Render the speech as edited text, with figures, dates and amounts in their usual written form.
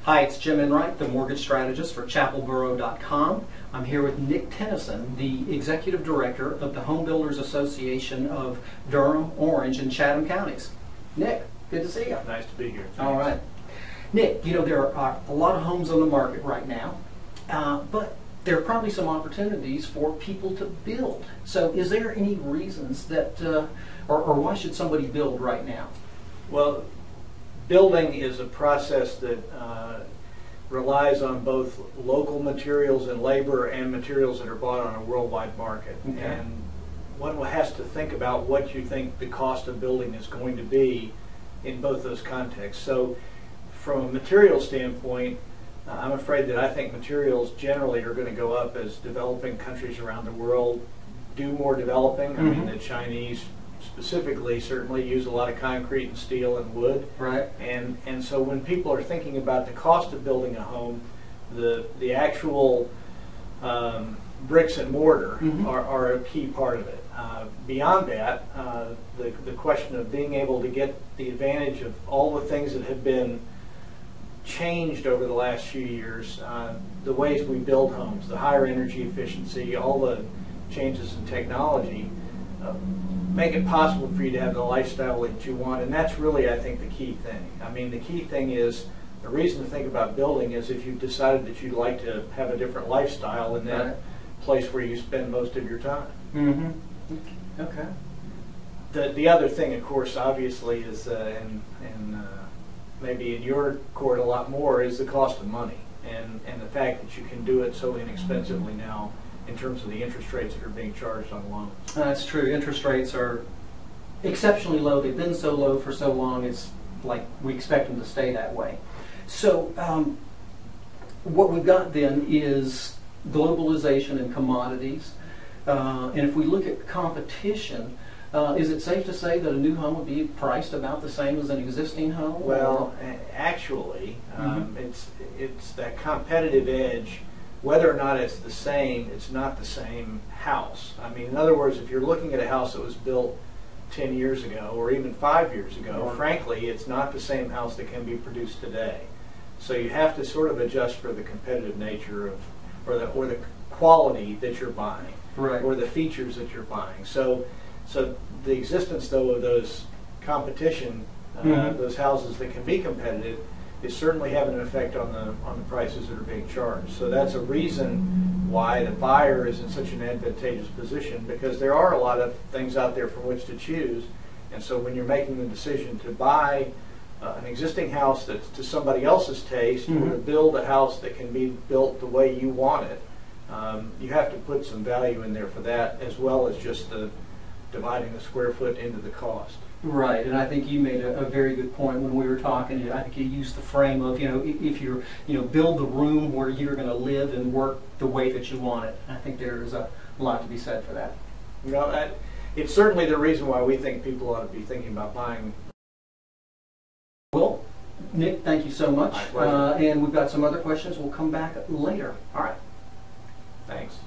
Hi, it's Jim Enright, the mortgage strategist for chapelboro.com. I'm here with Nick Tennyson, the executive director of the Home Builders Association of Durham, Orange, and Chatham counties. Nick, good to see you. Nice to be here. Thanks. All right. Nick, you know, there are a lot of homes on the market right now, but there are probably some opportunities for people to build. So is there any reasons that, or why should somebody build right now? Well, building is a process that relies on both local materials and labor and materials that are bought on a worldwide market. Okay. And one has to think about what you think the cost of building is going to be in both those contexts. So from a material standpoint, I'm afraid that I think materials generally are going to go up as developing countries around the world do more developing. Mm-hmm. I mean, the Chinese specifically certainly use a lot of concrete and steel and wood. Right. And so when people are thinking about the cost of building a home, the actual bricks and mortar Mm-hmm. are a key part of it. Beyond that, the question of being able to get the advantage of all the things that have been changed over the last few years, the ways we build homes, the higher energy efficiency, all the changes in technology, make it possible for you to have the lifestyle that you want. And that's really, I think, the key thing. I mean, the key thing is, the reason to think about building is if you've decided that you'd like to have a different lifestyle in that Right. place where you spend most of your time. Mm-hmm. Okay. The other thing, of course, obviously, is, and maybe in your court a lot more, is the cost of money. And the fact that you can do it so inexpensively now in terms of the interest rates that are being charged on loans. That's true. Interest rates are exceptionally low. They've been so low for so long, it's like we expect them to stay that way. So what we've got then is globalization and commodities. And if we look at competition, is it safe to say that a new home would be priced about the same as an existing home? Well, actually, it's that competitive edge. Whether or not it's the same, it's not the same house. I mean, in other words, if you're looking at a house that was built 10 years ago or even 5 years ago, frankly, it's not the same house that can be produced today. So you have to sort of adjust for the competitive nature of, or the quality that you're buying, Right. or the features that you're buying. So the existence, though, of those competition, those houses that can be competitive, is certainly having an effect on the prices that are being charged. So that's a reason why the buyer is in such an advantageous position, because there are a lot of things out there from which to choose. And so when you're making the decision to buy an existing house that's to somebody else's taste, or to build a house that can be built the way you want it, you have to put some value in there for that, as well as just the dividing the square foot into the cost. Right, and I think you made a very good point when we were talking. I think you used the frame of, you know, if you're, you know, build the room where you're going to live and work the way that you want it. I think there is a lot to be said for that. You know, it's certainly the reason why we think people ought to be thinking about buying. Well, Nick, thank you so much. My pleasure. And we've got some other questions. We'll come back later. All right. Thanks.